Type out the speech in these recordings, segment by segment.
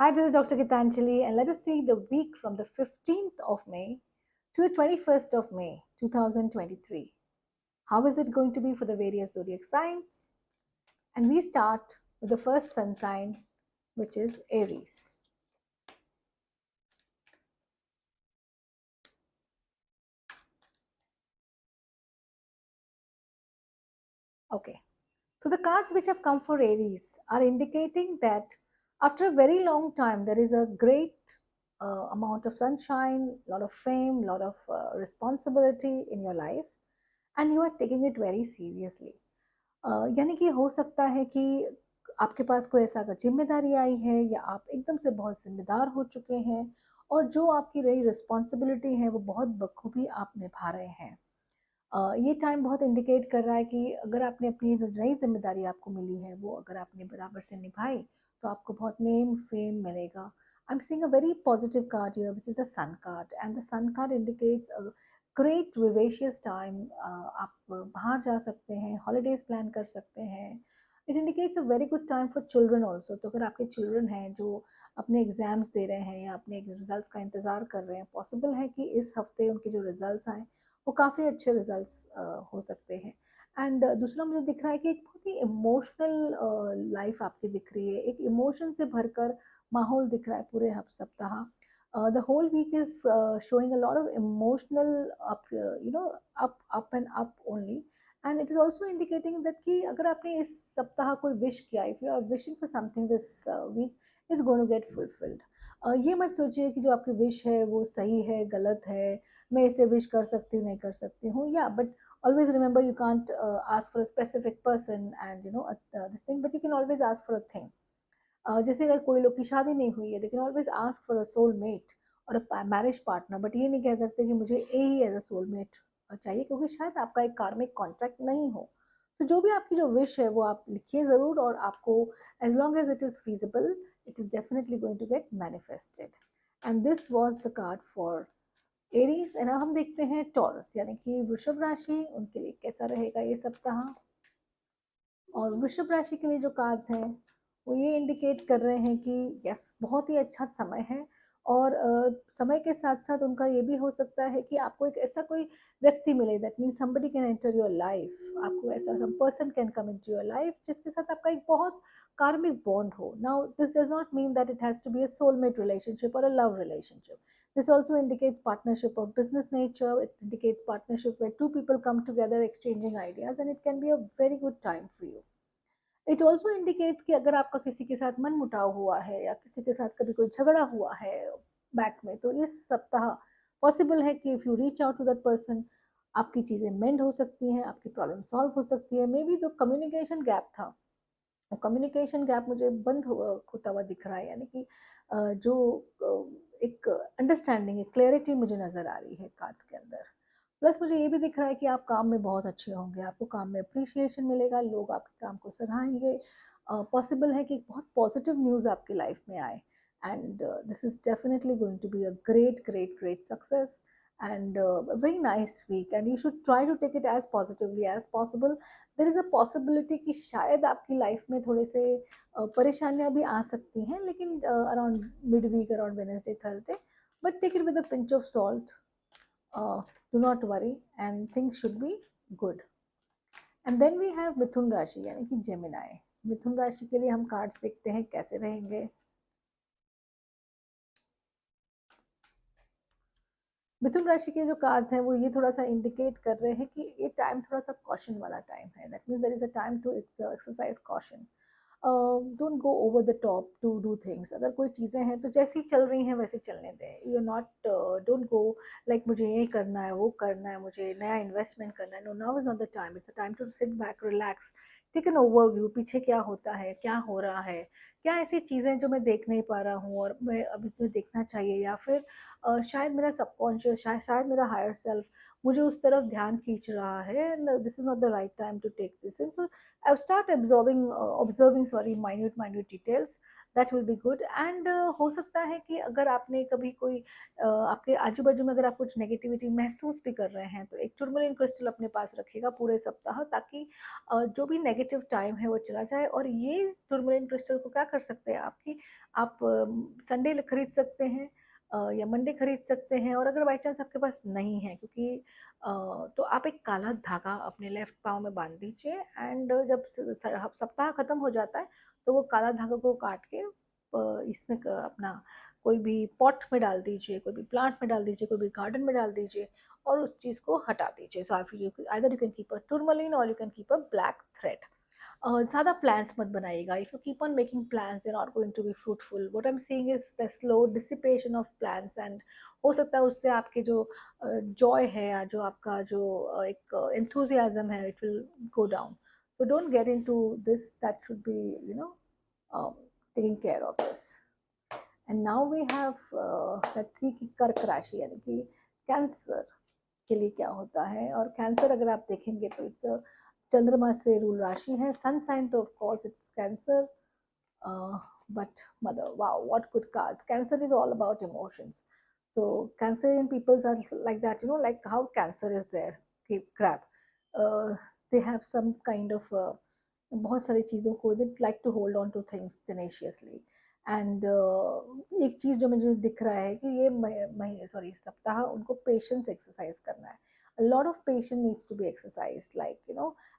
Hi, this is Dr. Gitanjali, and let us see the week from the 15th of May to the 21st of May 2023. How is it going to be for the various zodiac signs? And we start with the first sun sign, which is Aries. Okay, so the cards which have come for Aries are indicating that after a very long time, there is a great amount of sunshine, a lot of fame, a lot of responsibility in your life, and you are taking it very seriously. यानी कि हो सकता है कि आपके पास कोई ऐसा अगर ज़िम्मेदारी आई है या आप एकदम से बहुत ज़िम्मेदार हो चुके हैं और जो आपकी रही रिस्पॉन्सिबिलिटी है वो बहुत बखूबी आप निभा रहे हैं। ये टाइम बहुत इंडिकेट कर रहा है कि अगर आपने अपनी जो नई ज़िम्मेदारी आपको मिली है वो अगर आपने बराबर से निभाई तो आपको बहुत नेम फेम मिलेगा। I am seeing a very positive card here which is the sun card and the sun card indicates a great vivacious time. आप बाहर जा सकते हैं, हॉलीडेज़ प्लान कर सकते हैं। It indicates a very good time for children also. तो अगर आपके चिल्ड्रन हैं जो अपने एग्ज़ाम्स दे रहे हैं या अपने रिजल्ट्स का इंतज़ार कर रहे हैं, पॉसिबल है कि इस हफ्ते उनके जो रिजल्ट्स आएँ वो काफ़ी अच्छे रिजल्ट्स हो सकते हैं। एंड दूसरा मुझे दिख रहा है कि एक बहुत ही इमोशनल लाइफ आपकी दिख रही है, एक इमोशन से भरकर माहौल दिख रहा है पूरे सप्ताह। The whole week is showing a lot of emotional up, up and up only. And it is also indicating that कि अगर आपने इस सप्ताह कोई विश किया, if you are wishing for something this week is going to get fulfilled. ये मत सोचिए कि जो आपकी विश है वो सही है गलत है, मैं इसे विश कर सकती हूँ नहीं कर सकती हूँ, या but always remember you can't ask for a specific person and this thing, but you can always ask for a thing. जैसे अगर कोई लोग की शादी नहीं हुई है, they can always ask for a soulmate और a marriage partner, but ये नहीं कह सकते कि मुझे ए ही एज अ soulmate चाहिए, क्योंकि शायद आपका एक कार्मिक कॉन्ट्रैक्ट नहीं हो। तो जो भी आपकी जो विश है वो आप लिखिए ज़रूर, और आपको as long as it is feasible it is definitely going to get manifested. And this was the card for Aries. And हम देखते हैं टॉरस यानी कि वृषभ राशि, उनके लिए कैसा रहेगा ये सप्ताह। और वृषभ राशि के लिए जो कार्ड्स हैं वो ये इंडिकेट कर रहे हैं कि यस बहुत ही अच्छा समय है, और समय के साथ साथ उनका ये भी हो सकता है कि आपको एक ऐसा कोई व्यक्ति मिले, that means somebody can enter your life. आपको ऐसा some person can come into your life जिसके साथ आपका एक बहुत कार्मिक बॉन्ड हो। Now this does not mean that it has to be a soulmate relationship और a love relationship. This also indicates partnership of business nature. It indicates partnership where two people come together exchanging ideas, and it can be a very good time for you. It also indicates कि अगर आपका किसी के साथ मन मुटाव हुआ है या किसी के साथ कभी कोई झगड़ा हुआ है बैक में, तो इस सप्ताह पॉसिबल है कि if you reach out to that person आपकी चीज़ें मेंड हो सकती हैं, आपकी प्रॉब्लम सॉल्व हो सकती है। मे बी जो कम्युनिकेशन गैप था, कम्युनिकेशन गैप मुझे बंद होता हुआ दिख रहा है, यानी कि जो एक अंडरस्टैंडिंग एक क्लैरिटी मुझे नज़र आ रही है कार्ड्स के अंदर। प्लस मुझे ये भी दिख रहा है कि आप काम में बहुत अच्छे होंगे, आपको काम में अप्रिशिएशन मिलेगा, लोग आपके काम को सराहेंगे। पॉसिबल है कि बहुत पॉजिटिव न्यूज़ आपकी लाइफ में आए, and this is definitely going to be a great great great success and a very nice week, and you should try to take it as positively as possible. There is a possibility कि शायद आपकी life में थोड़े से परेशानियाँ भी आ सकती हैं, लेकिन around mid week, around Wednesday Thursday, but take it with a pinch of salt. Do not worry and things should be good. And then we have Mithun rashi यानी कि जेमिनाई। मिथुन राशि के लिए हम कार्ड्स देखते हैं कैसे रहेंगे। मिथुन राशि के जो कार्ड्स हैं वो ये थोड़ा सा इंडिकेट कर रहे हैं कि ये टाइम थोड़ा सा कॉशन वाला टाइम है। That means there is a time to exercise caution. Don't go over the top to do things. अगर कोई चीज़ें हैं तो जैसी चल रही हैं वैसे चलने दें। You not don't go like मुझे ये करना है वो करना है, मुझे नया इन्वेस्टमेंट करना है। No, now is not the time. It's a time to sit back, relax, take an overview, पीछे क्या होता है, क्या हो रहा है, क्या ऐसी चीज़ें जो मैं देख नहीं पा रहा हूँ और मैं अभी मुझे देखना चाहिए, या फिर शायद मेरा सबकॉन्शियस, शायद मेरा हायर सेल्फ मुझे उस तरफ ध्यान खींच रहा है, and this is not the right time to take this in. So I start observing, sorry, minute details, that will be good. And हो सकता है कि अगर आपने कभी कोई आपके आजू बाजू में अगर आप कुछ नेगेटिविटी महसूस भी कर रहे हैं, तो एक टूरमलिन क्रिस्टल अपने पास रखिएगा पूरे सप्ताह, ताकि जो भी नेगेटिव टाइम है वो चला जाए। और ये टूरमलिन क्रिस्टल को क्या कर सकते हैं आपकी, आप संडे खरीद सकते हैं या मंडे खरीद सकते हैं। और अगर बाई चांस आपके पास नहीं है, क्योंकि तो आप एक काला धागा अपने लेफ्ट पाँव में बांध दीजिए, एंड जब सप्ताह खत्म हो जाता है तो वो काला धागा को काट के इसमें अपना कोई भी पॉट में डाल दीजिए, कोई भी प्लांट में डाल दीजिए, कोई भी गार्डन में डाल दीजिए, और उस चीज़ को हटा दीजिए। सो आप either you can keep a tourmaline और you can keep a black thread. ज़्यादा प्लान्स मत बनाइएगा। If you keep on making plans they not going to be fruitful. What I am saying is the slow dissipation of plans, and हो सकता है उससे आपके जो जॉय है या जो आपका जो एक एंथुजियाज्म है, it will go down. So don't get into this. That should be, taking care of this. And now we have, let's see कि कर्क राशि यानी कि कैंसर के लिए क्या होता है। और कैंसर अगर आप देखेंगे तो इट्स चंद्रमा से रूल राशि है। सन साइन तो of course it's cancer, but mother, wow, what good cards. Cancer is all about emotions. So Cancerian peoples are like that, like how cancer is there, crap. They have some kind of बहुत सारी चीज़ों को they like to hold on to things tenaciously. And एक चीज़ जो मुझे दिख रहा है कि ये महीने सॉरी सप्ताह उनको पेशेंस एक्सरसाइज करना है। a lot of patience needs to be exercised, like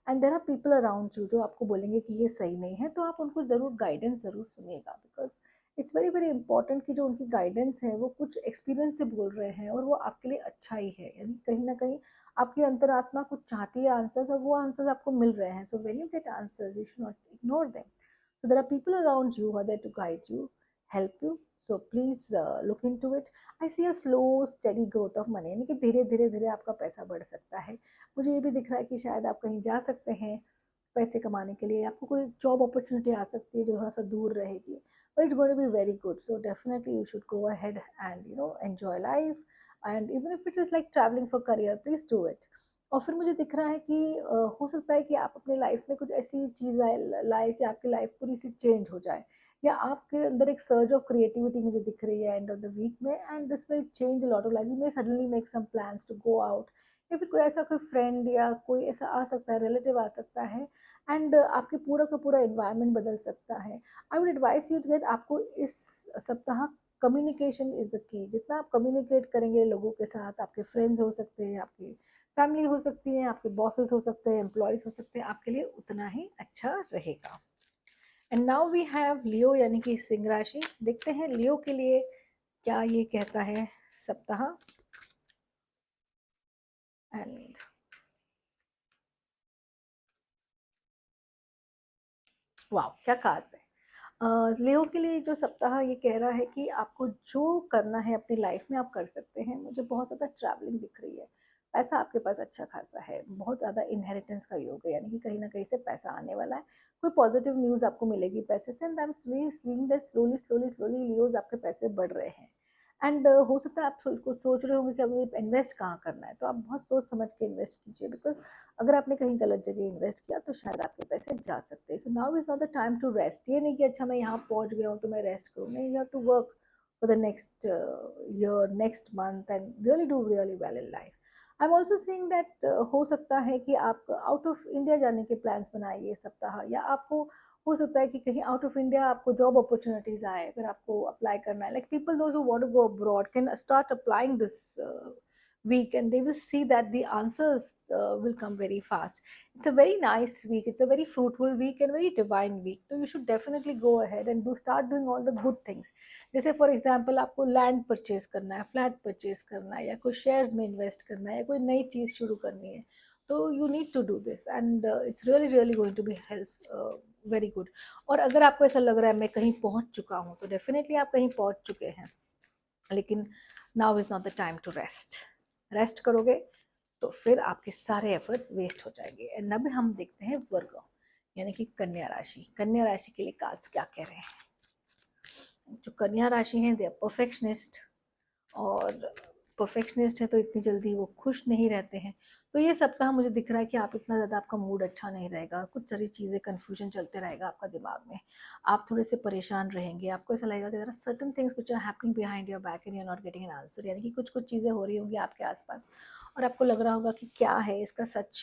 and there are people around you जो आपको बोलेंगे कि ये सही नहीं है, तो आप उनको ज़रूर गाइडेंस ज़रूर सुनिएगा, because it's very very important कि जो उनकी गाइडेंस है वो कुछ एक्सपीरियंस से बोल रहे हैं और वो आपके लिए अच्छा ही है। यानी कहीं ना कहीं आपकी अंतरात्मा कुछ चाहती है आंसर्स, और वो आंसर्स आपको मिल रहे हैं। So when you get answers you should not ignore them. So there are people around you who are there to guide you, help you. So please look into it. I see a slow steady growth of money, यानी कि धीरे धीरे धीरे आपका पैसा बढ़ सकता है। मुझे ये भी दिख रहा है कि शायद आप कहीं जा सकते हैं पैसे कमाने के लिए। आपको कोई जॉब अपॉर्चुनिटी आ सकती है जो थोड़ा सा दूर रहेगी, but it's going to be very good. So definitely you should go ahead and enjoy life. And even if it is like travelling for career, please do it. और फिर मुझे दिख रहा है कि हो सकता है कि आप अपने लाइफ में कुछ ऐसी चीज़ लाए कि आपकी लाइफ पूरी सी चेंज हो जाए, या आपके अंदर एक सर्ज ऑफ क्रिएटिविटी मुझे दिख रही है एंड ऑफ द वीक में, and this will change a lot of life. You may suddenly make some plans to go out, या फिर कोई ऐसा कोई फ्रेंड या कोई ऐसा आ सकता है, रिलेटिव आ सकता है, एंड आपके पूरा का पूरा इन्वायरमेंट बदल सकता है। आई वुड एडवाइस यू दैट आपको इस सप्ताह कम्युनिकेशन इज द की। जितना आप कम्युनिकेट करेंगे लोगों के साथ, आपके फ्रेंड्स हो सकते हैं, आपकी फैमिली हो सकती है, आपके बॉसेस हो सकते हैं, एम्प्लॉयज हो सकते हैं, आपके लिए उतना ही अच्छा रहेगा। एंड नाउ वी हैव लियो यानी कि सिंह राशि। देखते हैं लियो के लिए क्या ये कहता है सप्ताह। एंड वाह, क्या कार्ड्स है। लियो के लिए जो सप्ताह ये कह रहा है कि आपको जो करना है अपनी लाइफ में आप कर सकते हैं। मुझे बहुत ज़्यादा ट्रैवलिंग दिख रही है, पैसा आपके पास अच्छा खासा है, बहुत ज़्यादा इनहेरिटेंस का योग है, यानी कि कहीं ना कहीं से पैसा आने वाला है। कोई पॉजिटिव न्यूज़ आपको मिलेगी पैसे से, and I am seeing that slowly slowly slowly Leos आपके पैसे बढ़ रहे हैं। एंड हो सकता है आप कुछ सोच रहे होंगे कि अभी इन्वेस्ट कहाँ करना है, तो आप बहुत सोच समझ के इन्वेस्ट कीजिए, बिकॉज अगर आपने कहीं गलत जगह इन्वेस्ट किया तो शायद आपके पैसे जा सकते हैं। So now is not the time to rest. ये नहीं कि अच्छा मैं यहाँ पहुँच गया हूँ तो मैं रेस्ट करूँ, नहीं, you have to work for the next year, next month, and really do really well in life. I am also saying that हो सकता है कि आप आउट ऑफ इंडिया जाने के प्लान्स बनाइए सप्ताह, या आपको हो सकता है कि कहीं आउट ऑफ इंडिया आपको जॉब अपॉर्चुनिटीज आए, अगर आपको अप्लाई करना है। Like people those who want to go abroad can start applying this week, and they will see that the answers will come very fast. It's a very nice week, it's a very fruitful week and very divine week, so you should definitely go ahead and start doing all the good things. जैसे for example आपको land purchase करना है, flat purchase करना है, या कोई shares में invest करना है, या कोई नई चीज़ शुरू करनी है, तो you need to do this, and it's really really going to be help very good. और अगर आपको ऐसा लग रहा है मैं कहीं पहुंच चुका हूं, तो डेफिनेटली आप कहीं पहुंच चुके हैं, लेकिन now is not the time to rest. Rest करोगे तो फिर आपके सारे एफर्ट्स वेस्ट हो जाएंगे। एंड अब हम देखते हैं वर्ग यानी कि कन्या राशि। कन्या राशि के लिए कार्ड्स क्या कह रहे हैं। जो कन्या राशि है दे आर परफेक्शनिस्ट, और परफेक्शनिस्ट है तो इतनी जल्दी वो खुश नहीं रहते हैं। तो ये सप्ताह मुझे दिख रहा है कि आप इतना ज़्यादा, आपका मूड अच्छा नहीं रहेगा, कुछ सारी चीज़ें कन्फ्यूजन चलते रहेगा आपका दिमाग में, आप थोड़े से परेशान रहेंगे, आपको ऐसा लगेगा कि ज़रा certain things which are happening behind your back and you are not getting an answer, यानी कि कुछ कुछ चीज़ें हो रही होंगी आपके आसपास और आपको लग रहा होगा कि क्या है इसका सच,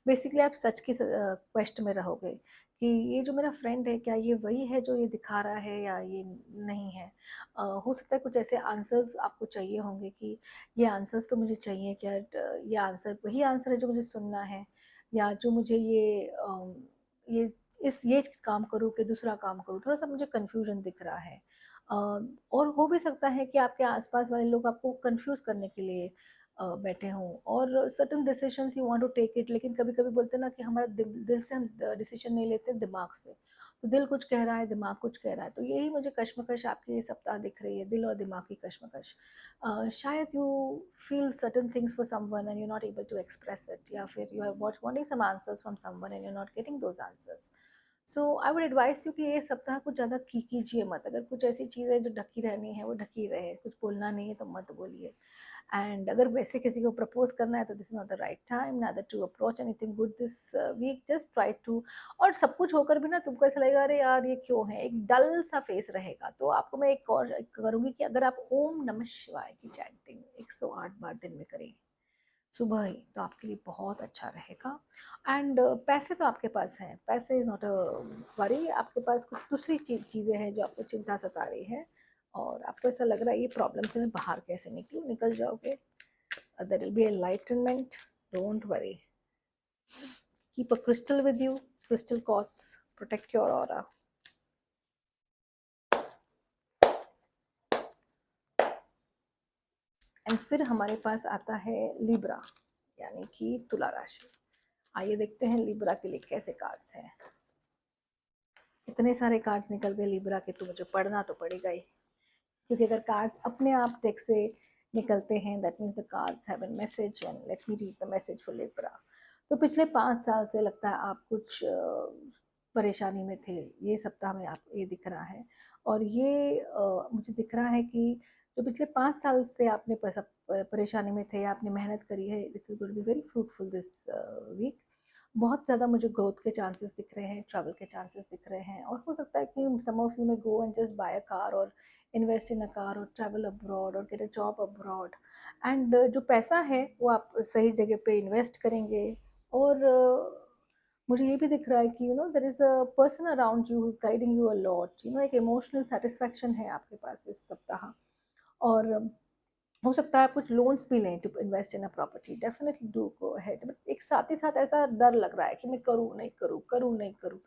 बेसिकली आप सच की क्वेस्ट में रहोगे कि ये जो मेरा फ्रेंड है क्या ये वही है जो ये दिखा रहा है या ये नहीं है। हो सकता है कुछ ऐसे आंसर्स आपको चाहिए होंगे कि ये आंसर्स तो मुझे चाहिए क्या, ये आंसर वही आंसर है जो मुझे सुनना है, या जो मुझे ये ये काम करूँ कि दूसरा काम करूँ, थोड़ा सा मुझे कन्फ्यूजन दिख रहा है। और हो भी सकता है कि आपके आसपास वाले लोग आपको कंफ्यूज करने के लिए बैठे हों और certain decisions you want to take it, लेकिन कभी कभी बोलते हैं ना कि हमारा दिल से हम डिसीजन नहीं लेते, दिमाग से। तो दिल कुछ कह रहा है, दिमाग कुछ कह रहा है, तो यही मुझे कश्मकश आपके ये सप्ताह दिख रही है, दिल और दिमाग की कश्मकश। शायद you feel certain things for someone and you not able to express it, या फिर you have wanting some answers from someone and you not getting those answers. So I would advise you कि ये सप्ताह कुछ ज़्यादा कीजिए मत, अगर कुछ ऐसी चीज़ें जो ढकी रहनी है वो ढकी रहे, कुछ बोलना नहीं है तो मत बोलिए। एंड अगर वैसे किसी को प्रपोज करना है तो this is not the right time neither to approach anything good this week, just try to. और सब कुछ होकर भी ना तुमको ऐसा लगेगा अरे यार ये क्यों है, एक डल सा फेस रहेगा, तो आपको मैं एक और करूंगी कि अगर आप ओम नमः शिवाय की चैंटिंग 108 बार दिन में करें सुबह ही, तो आपके लिए बहुत अच्छा रहेगा। एंड पैसे तो आपके पास हैं, पैसे इज़ नॉट अ वरी, आपके पास कुछ दूसरी चीज़ें हैं जो आपको चिंता सता रही है और आपको ऐसा लग रहा है ये प्रॉब्लम से मैं बाहर कैसे निकलूँ, निकल जाओगे। There will be enlightenment, don't worry, keep a crystal with you, crystal quartz protect your aura. एंड फिर हमारे पास आता है लिब्रा, यानी कि तुला राशि। आइए देखते हैं लिब्रा के लिए कैसे कार्ड्स हैं। इतने सारे कार्ड्स निकल गए लिब्रा के, तो मुझे पढ़ना तो पड़ेगा ही, क्योंकि अगर कार्ड्स अपने आप टेक से निकलते हैं that means the cards have an message, and let me read the message for Libra. तो पिछले 5 साल से लगता है आप कुछ परेशानी में थे, ये सप्ताह में आप ये दिख रहा है। और ये मुझे दिख रहा है कि जो पिछले 5 साल से आपने परेशानी में थे, आपने मेहनत करी है, this is going to be very fruitful this week. बहुत ज़्यादा मुझे ग्रोथ के चांसेस दिख रहे हैं, ट्रैवल के चांसेस दिख रहे हैं, और हो सकता है कि सम ऑफ यू में go and just by a car और इन्वेस्ट इन अ कार और ट्रैवल अब्रॉड और get a job abroad. And जो पैसा है वो आप सही जगह पे इन्वेस्ट करेंगे। और मुझे ये भी दिख रहा है कि there is a person around you guiding you a lot, एक इमोशनल सेटिस्फैक्शन है आपके पास इस सप्ताह। और हो सकता है आप कुछ लोन्स भी लें to invest in a property, definitely do go ahead, but एक साथ ही साथ ऐसा डर लग रहा है कि मैं करूँ नहीं करूँ, करूँ नहीं करूँ।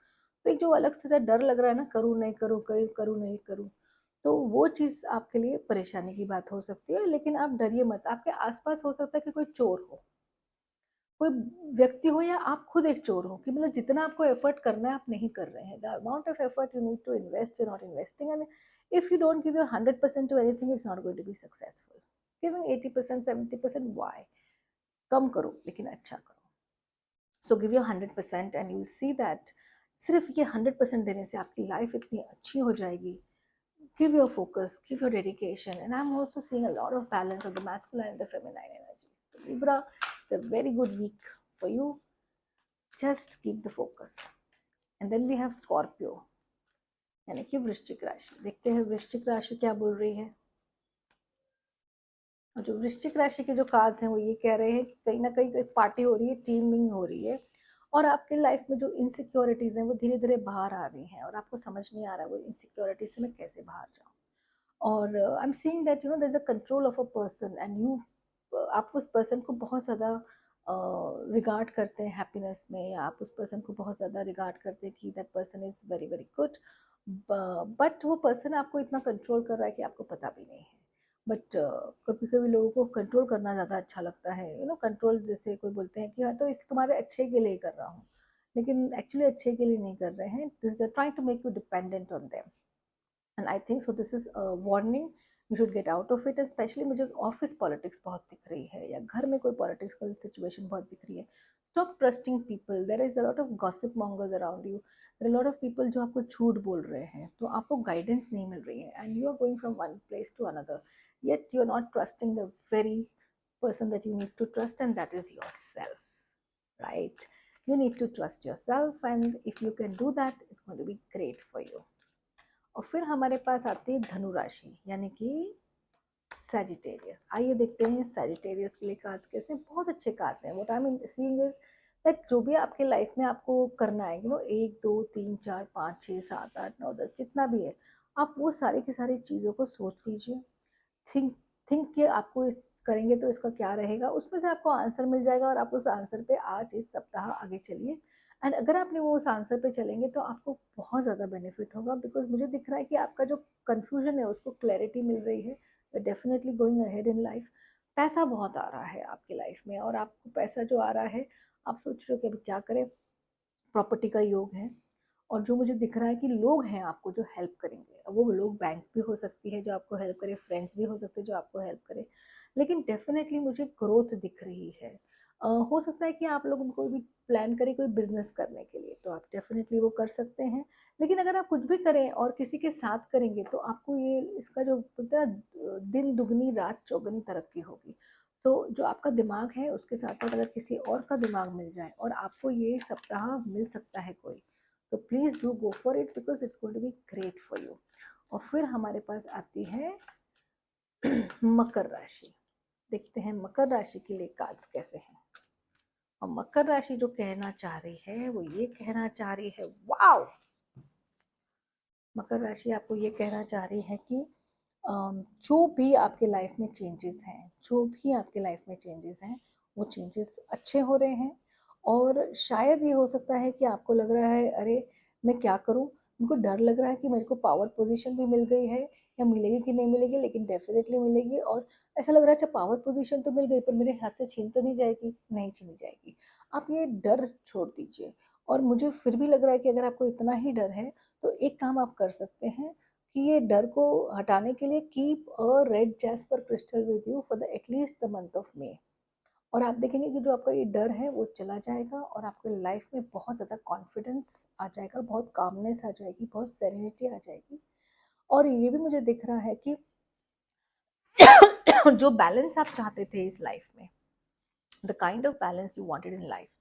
तो एक जो अलग से डर लग रहा है ना, करूँ नहीं करूँ, करूँ नहीं करूँ, तो वो चीज़ आपके लिए परेशानी की बात हो सकती है। लेकिन आप डरिए मत, आपके आसपास हो सकता है कि कोई चोर हो, कोई व्यक्ति हो, या आप खुद एक चोर हो, कि मतलब जितना आपको एफर्ट करना है आप नहीं कर रहे हैं, the amount of effort you need to invest you not investing, and if you don't give your 100% to anything it's not going to be successful. Giving 80% 70% why, कम करो लेकिन अच्छा करो। So give your 100% and you see that सिर्फ ये 100% देने से आपकी लाइफ इतनी अच्छी हो जाएगी। Give your focus, give your dedication, and I'm also seeing a lot of balance of the masculine and the feminine energies. So Libra, it's a very good week for you. Just keep the focus. And then we have Scorpio, यानी कि वृश्चिक राशि। देखते हैं वृश्चिक राशि क्या बोल रही है। और जो वृश्चिक राशि के जो कार्ड्स हैं वो ये कह रहे हैं कि कहीं ना कहीं एक पार्टी हो रही है, टीमिंग हो रही है, और आपके लाइफ में जो इनसिक्योरिटीज हैं वो धीरे धीरे बाहर आ रही हैं, और आपको समझ नहीं आ रहा है वो इनसिक्योरिटी से मैं कैसे बाहर जाऊँ। और I am seeing that there is a control of a person, and you आप उस पर्सन को बहुत ज़्यादा रिगार्ड करते हैं हैप्पीनेस में, या आप उस पर्सन को बहुत ज़्यादा रिगार्ड करते हैं कि that person is very very good, but वो पर्सन आपको इतना कंट्रोल कर रहा है कि आपको पता भी नहीं है। बट कभी कभी लोगों को कंट्रोल करना ज़्यादा अच्छा लगता है, कंट्रोल, जैसे कोई बोलते हैं कि मैं तो इस तुम्हारे अच्छे के लिए कर रहा हूँ, लेकिन एक्चुअली अच्छे के लिए नहीं कर रहे हैं, this they trying to make you dependent on them. And I think so this is warning, you should get out of it. And especially मुझे ऑफिस पॉलिटिक्स बहुत दिख रही है, या घर में कोई पॉलिटिक्स सिचुएशन बहुत दिख रही है। Stop trusting people, there is a lot of gossip mongers around you, there are lot of people जो आपको झूठ बोल रहे हैं, तो आपको गाइडेंस नहीं मिल रही है and you are going from one place to another, yet you're not trusting the very person that you need to trust, and that is yourself, right? You need to trust yourself, and if you can do that, it's going to be great for you. और फिर हमारे पास आती है धनु राशि यानी कि Sagittarius. आइए देखते हैं सैजिटेरियस के लिए कार्ड्स कैसे हैं। बहुत अच्छे कार्ड्स हैं। What I am seeing is that जो भी आपके लाइफ में आपको करना है, 1 2 3 4 5 6 7 8 9 10 जितना भी है, आप वो सारी की सारी चीज़ों को सोच लीजिए। थिंक थिंक कि आपको इस करेंगे तो इसका क्या रहेगा, उसमें से आपको आंसर मिल जाएगा और आप उस आंसर पे आज इस सप्ताह आगे चलिए। एंड अगर आपने वो उस आंसर पे चलेंगे तो आपको बहुत ज़्यादा बेनिफिट होगा, बिकॉज मुझे दिख रहा है कि आपका जो कन्फ्यूजन है उसको क्लैरिटी मिल रही है। Definitely going ahead in life. पैसा बहुत आ रहा है आपकी लाइफ में, और आपको पैसा जो आ रहा है आप सोच रहे हो कि अभी क्या करें। प्रॉपर्टी का योग है, और जो मुझे दिख रहा है कि लोग हैं आपको जो हेल्प करेंगे। वो लोग बैंक भी हो सकती है जो आपको हेल्प करे, फ्रेंड्स भी हो सकते हैं जो आपको हेल्प करे, लेकिन डेफिनेटली मुझे ग्रोथ दिख रही है। हो सकता है कि आप लोग कोई भी प्लान करें कोई बिजनेस करने के लिए, तो आप डेफिनेटली वो कर सकते हैं। लेकिन अगर आप कुछ भी करें और किसी के साथ करेंगे तो आपको ये इसका जो बोलते हैं ना, दिन दुगनी रात चौगुनी तरक्की होगी। तो जो आपका दिमाग है उसके साथ साथ अगर किसी और का दिमाग मिल जाए और आपको ये सप्ताह मिल सकता है कोई, तो please do go for it, because it's going to be great for you. और फिर हमारे पास आती है मकर राशि। देखते हैं मकर राशि के लिए कार्ड्स कैसे हैं। और मकर राशि जो कहना चाह रही है वो ये कहना चाह रही है, वाओ! मकर राशि आपको ये कहना चाह रही है कि जो भी आपके लाइफ में चेंजेस हैं, जो भी आपके लाइफ में चेंजेस हैं, वो चेंजेस अच्छे हो रहे हैं। और शायद ये हो सकता है कि आपको लग रहा है, अरे मैं क्या करूं, उनको डर लग रहा है कि मेरे को पावर पोजीशन भी मिल गई है, या मिलेगी कि नहीं मिलेगी, लेकिन डेफिनेटली मिलेगी। और ऐसा लग रहा है अच्छा पावर पोजीशन तो मिल गई पर मेरे हाथ से छीन तो नहीं जाएगी, नहीं छीनी जाएगी। आप ये डर छोड़ दीजिए। और मुझे फिर भी लग रहा है कि अगर आपको इतना ही डर है तो एक काम आप कर सकते हैं कि ये डर को हटाने के लिए keep a red jasper crystal with you for the at least the month of May. और आप देखेंगे कि जो आपका ये डर है वो चला जाएगा और आपके लाइफ में बहुत ज़्यादा कॉन्फिडेंस आ जाएगा, बहुत कामनेस आ जाएगी, बहुत सेरेनिटी आ जाएगी। और ये भी मुझे दिख रहा है कि जो बैलेंस आप चाहते थे इस लाइफ में, the kind of balance you wanted in life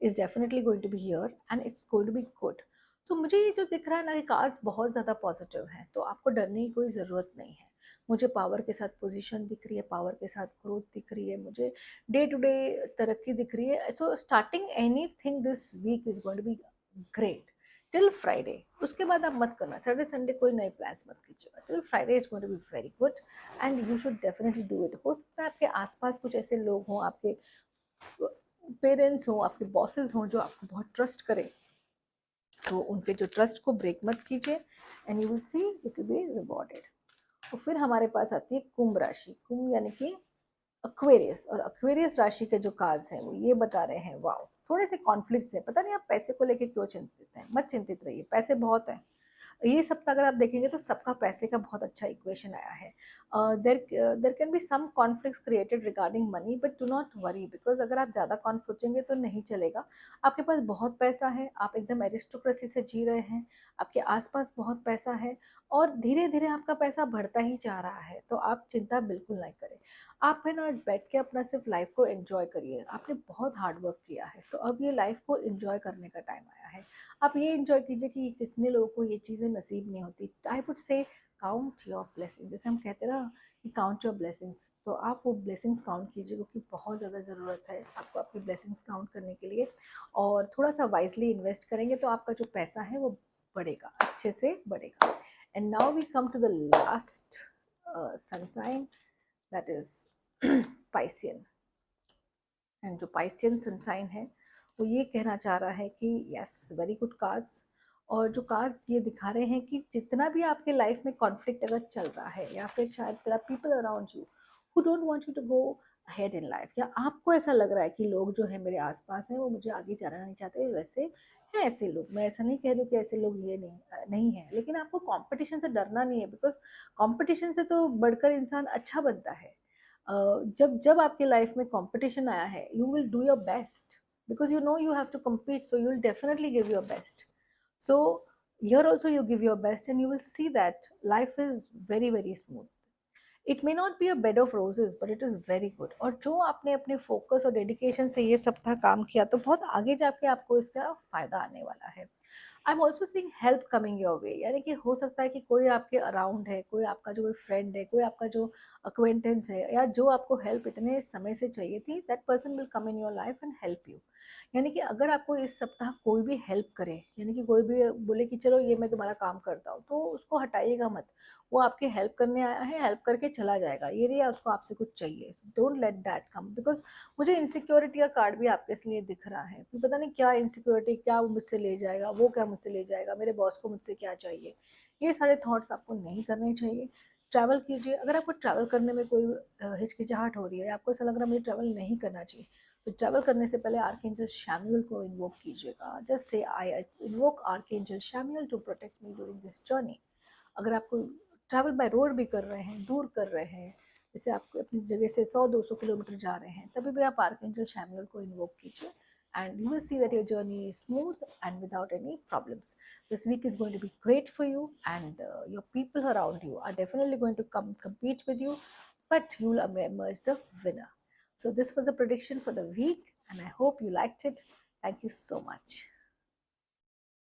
is definitely going to be here and it's going to be good. So मुझे ये जो दिख रहा है ना कि कार्ड्स बहुत ज़्यादा पॉजिटिव हैं, तो आपको डरने की कोई ज़रूरत नहीं है। मुझे पावर के साथ पोजीशन दिख रही है, पावर के साथ ग्रोथ दिख रही है, मुझे डे टू डे तरक्की दिख रही है। So starting anything this week is going to be great till Friday. उसके बाद आप मत करना, सैटरडे संडे कोई नए प्लान्स मत कीजिएगा। Till Friday it's going to be very good and you should definitely do it. हो सकता है आपके आसपास कुछ ऐसे लोग हों, आपके पेरेंट्स हो, आपके बॉसेस हों जो आपको बहुत ट्रस्ट करें, तो उनके जो ट्रस्ट को ब्रेक मत कीजिए and you will see it will be rewarded. तो फिर हमारे पास आती है कुंभ राशि। कुंभ यानी कि अक्वेरियस, और अक्वेरियस राशि के जो कार्ड्स हैं वो ये बता रहे हैं, वाओ! थोड़े से कॉन्फ्लिक्ट्स हैं। पता नहीं आप पैसे को लेके क्यों चिंतित हैं, मत चिंतित रहिए, पैसे बहुत हैं। ये सप्ताह अगर आप देखेंगे तो सबका पैसे का बहुत अच्छा इक्वेशन आया है। There can be some conflicts created regarding money, but do not worry, because अगर आप ज़्यादा सोचेंगे तो नहीं चलेगा। आपके पास बहुत पैसा है, आप एकदम एरिस्टोक्रेसी से जी रहे हैं, आपके आसपास बहुत पैसा है, और धीरे धीरे आपका पैसा बढ़ता ही जा रहा है। तो आप चिंता बिल्कुल नहीं करें। आप है ना बैठ के अपना सिर्फ लाइफ को एंजॉय करिए। आपने बहुत हार्ड वर्क किया है, तो अब ये लाइफ को एंजॉय करने का टाइम आया है। आप ये एंजॉय कीजिए कि कितने लोगों को ये चीज़ें नसीब नहीं होती। I would say count your blessings, जैसे हम कहते हैं ना कि काउंट योर ब्लेसिंग्स, तो आप वो ब्लेसिंग्स काउंट कीजिए, क्योंकि बहुत ज़्यादा ज़रूरत है आपको आपकी ब्लेसिंग्स काउंट करने के लिए। और थोड़ा सा वाइजली इन्वेस्ट करेंगे तो आपका जो पैसा है वो बढ़ेगा, अच्छे से बढ़ेगा। And now we come to the last sun sign, that is Piscean. एंड जो पाइसियन सन साइन है वो ये कहना चाह रहा है कि यस, वेरी गुड कार्ड्स। और जो कार्ड्स ये दिखा रहे हैं कि जितना भी आपके लाइफ में कॉन्फ्लिक्ट अगर चल रहा है, या फिर शायद there are people around you who don't want you to go ahead in life, या आपको ऐसा लग रहा है कि लोग जो है मेरे आसपास हैं वो मुझे आगे जाना नहीं चाहते, वैसे हैं ऐसे लोग। मैं ऐसा नहीं कह रही हूँ कि ऐसे लोग ये नहीं है, लेकिन आपको कंपटीशन से डरना नहीं है, बिकॉज कंपटीशन से तो बढ़कर इंसान अच्छा बनता है। जब जब आपके लाइफ में कंपटीशन आया है, you will do your best, because you know you have to compete, so you will definitely give your best. So here also you give your best and you will see that life is very very smooth. It may not be a bed of roses but it is very good. और जो आपने अपने focus और dedication से ये सप्ताह काम किया तो बहुत आगे जाके आपको इसका फायदा आने वाला है। आई am also seeing help coming your way, यानी कि हो सकता है कि कोई आपके अराउंड है, कोई आपका जो फ्रेंड है, कोई आपका जो अक्वेंटेंस है, या जो आपको हेल्प इतने समय से चाहिए थी, that person will come in your life and help you. यानी कि अगर आपको इस सप्ताह कोई भी हेल्प करे, यानी कि कोई भी बोले कि चलो ये मैं तुम्हारा काम करता हूँ, तो उसको हटाइएगा मत। वो आपके हेल्प करने आया है, हेल्प करके चला जाएगा, ये नहीं है उसको आपसे कुछ चाहिए। Don't let that come, because मुझे इनसिक्योरिटी का कार्ड भी आपके लिए दिख रहा है कि पता नहीं क्या इनसिक्योरिटी, क्या वो मुझसे ले जाएगा, वो क्या मुझसे ले जाएगा, मेरे बॉस को मुझसे क्या चाहिए। ये सारे थॉट्स आपको नहीं करने चाहिए। ट्रैवल कीजिए। अगर आपको ट्रैवल करने में कोई हिचकिचाहट हो रही है, आपको ऐसा लग रहा है मुझे ट्रैवल नहीं करना चाहिए, तो ट्रैवल करने से पहले आर्कएंजल शैमुएल को इन्वोक कीजिएगा। Just say I invoke archangel Chamuel to protect me during this journey. अगर आपको ट्रैवल बाय रोड भी कर रहे हैं, दूर कर रहे हैं, जैसे आप अपनी जगह से 100-200 किलोमीटर जा रहे हैं, तभी भी आप आर्कएंजल शैमुएल को इन्वोक कीजिए and you will see that your journey is smooth and without any problems. This week is going to be great for you, and your people around you are definitely going to come compete with you, but you will emerge the winner. So this was a prediction for the week, and I hope you liked it. Thank you so much.